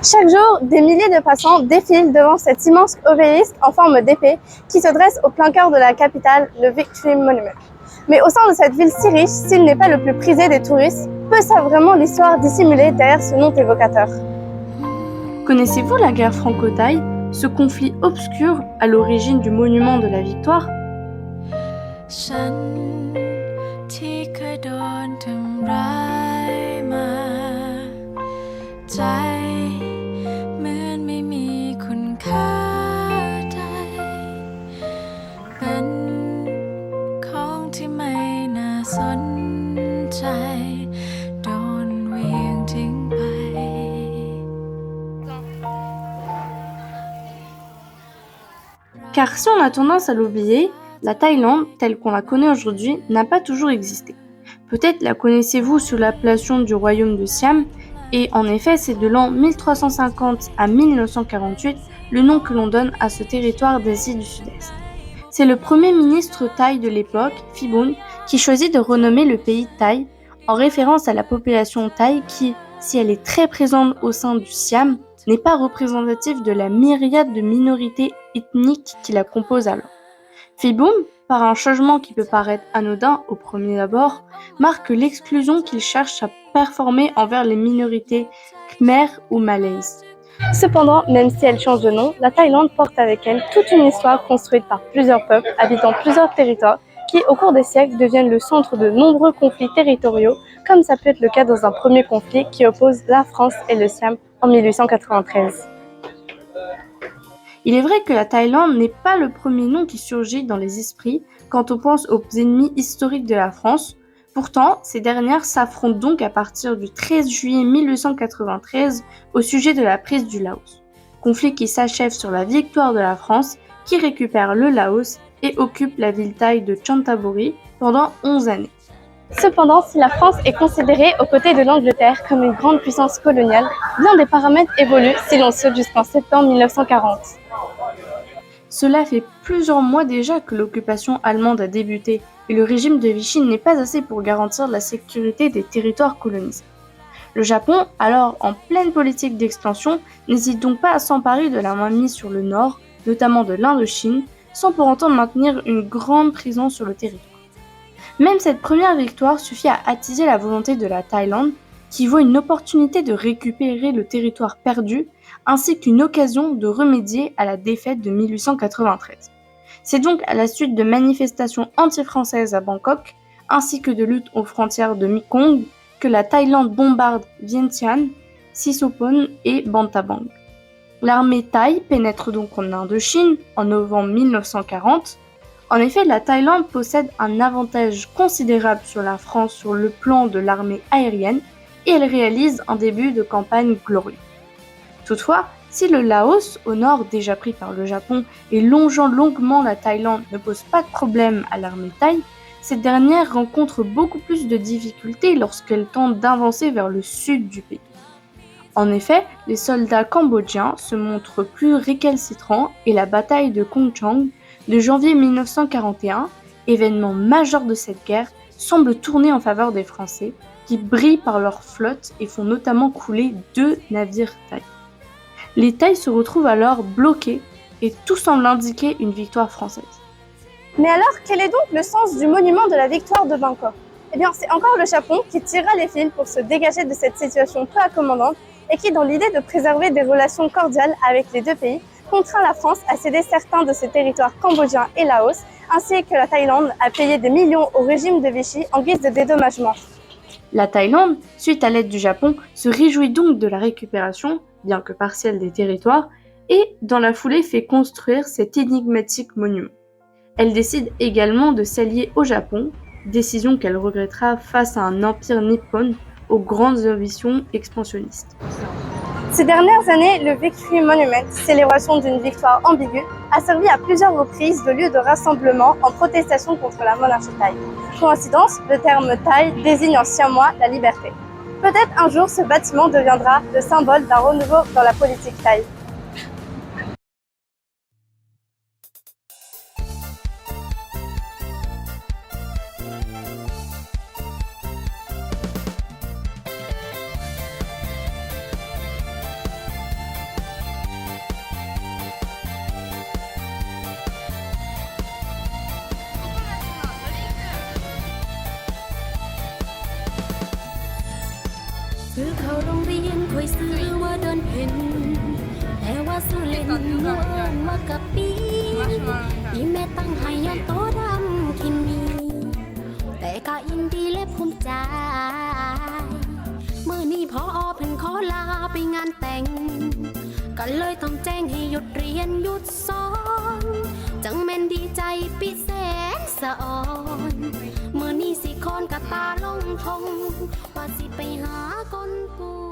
Chaque jour, des milliers de passants défilent devant cet immense obélisque en forme d'épée qui se dresse au plein cœur de la capitale, le Victory Monument. Mais au sein de cette ville si riche, s'il n'est pas le plus prisé des touristes, peu savent vraiment l'histoire dissimulée derrière ce nom évocateur. Connaissez-vous la guerre franco-thaï, ce conflit obscur à l'origine du monument de la victoire? ฉันที่เคยโดนทำร้ายมาใจเหมือนไม่มีคุณค่าใดเป็นของที่ไม่น่าสนใจโดนเหวี่ยงทิ้งไป Car si on a tendance à l'oublier, la Thaïlande, telle qu'on la connaît aujourd'hui, n'a pas toujours existé. Peut-être la connaissez-vous sous l'appellation du royaume de Siam, et en effet, c'est de l'an 1350 à 1948 le nom que l'on donne à ce territoire d'Asie du Sud-Est. C'est le premier ministre thaï de l'époque, Phibun, qui choisit de renommer le pays Thaï en référence à la population thaï qui, si elle est très présente au sein du Siam, n'est pas représentative de la myriade de minorités ethniques qui la composent alors. Phibun, par un changement qui peut paraître anodin au premier abord, marque l'exclusion qu'il cherche à performer envers les minorités khmer ou malaises. Cependant, même si elle change de nom, la Thaïlande porte avec elle toute une histoire construite par plusieurs peuples habitant plusieurs territoires qui, au cours des siècles, deviennent le centre de nombreux conflits territoriaux, comme ça peut être le cas dans un premier conflit qui oppose la France et le Siam en 1893. Il est vrai que la Thaïlande n'est pas le premier nom qui surgit dans les esprits quand on pense aux ennemis historiques de la France. Pourtant, ces dernières s'affrontent donc à partir du 13 juillet 1893 au sujet de la prise du Laos. Conflit qui s'achève sur la victoire de la France qui récupère le Laos et occupe la ville thaï de Chanthaburi pendant 11 années. Cependant, si la France est considérée aux côtés de l'Angleterre comme une grande puissance coloniale, bien des paramètres évoluent si l'on saute jusqu'en septembre 1940. Cela fait plusieurs mois déjà que l'occupation allemande a débuté et le régime de Vichy n'est pas assez pour garantir la sécurité des territoires colonisés. Le Japon, alors en pleine politique d'expansion, n'hésite donc pas à s'emparer de la mainmise sur le nord, notamment de l'Indochine, sans pour autant maintenir une grande présence sur le territoire. Même cette première victoire suffit à attiser la volonté de la Thaïlande, qui voit une opportunité de récupérer le territoire perdu, ainsi qu'une occasion de remédier à la défaite de 1893. C'est donc à la suite de manifestations anti-françaises à Bangkok, ainsi que de luttes aux frontières de Mekong, que la Thaïlande bombarde Vientiane, Sisophon et Bantabang. L'armée thaï pénètre donc en Indochine en novembre 1940. En effet, la Thaïlande possède un avantage considérable sur la France sur le plan de l'armée aérienne et elle réalise un début de campagne glorieux. Toutefois, si le Laos, au nord déjà pris par le Japon et longeant longuement la Thaïlande, ne pose pas de problème à l'armée thaï, cette dernière rencontre beaucoup plus de difficultés lorsqu'elle tente d'avancer vers le sud du pays. En effet, les soldats cambodgiens se montrent plus récalcitrants et la bataille de Kong Chang de janvier 1941, événement majeur de cette guerre, semble tourner en faveur des Français, qui brillent par leur flotte et font notamment couler 2 navires thaïs. Les Thaïs se retrouvent alors bloqués et tout semble indiquer une victoire française. Mais alors, quel est donc le sens du monument de la victoire de Bangkok? Eh bien, c'est encore le Japon qui tirera les fils pour se dégager de cette situation peu accommodante et qui, dans l'idée de préserver des relations cordiales avec les deux pays, contraint la France à céder certains de ses territoires cambodgiens et Laos, ainsi que la Thaïlande à payer des millions au régime de Vichy en guise de dédommagement. La Thaïlande, suite à l'aide du Japon, se réjouit donc de la récupération, bien que partielle, des territoires, et dans la foulée fait construire cet énigmatique monument. Elle décide également de s'allier au Japon, décision qu'elle regrettera face à un empire nippon aux grandes ambitions expansionnistes. Ces dernières années, le Victory Monument, célébration d'une victoire ambiguë, a servi à plusieurs reprises de lieu de rassemblement en protestation contre la monarchie thaï. Coïncidence, le terme thaï désigne en siamois la liberté. Peut-être un jour ce bâtiment deviendra le symbole d'un renouveau dans la politique thaï. คือเขาโรงเรียนคอยซื้อว่าเดินเห็นแต่ว่าซื้อเล่นเมื่อเอิ้นว่ากะปีอีแม่ตั้งให้ย้อนโตดำกินมีแต่ก็ยินดีและภูมิใจเมื่อนี้พอเพิ่นขอลาไปงานแต่งก็เลยต้องแจ้งให้หยุดเรียนหยุดสอนจังแม่นดีใจปิแสนสะอ่อนเมื่อนี้สิคอนกะตาลงทงว่าสิไปหาคนปู่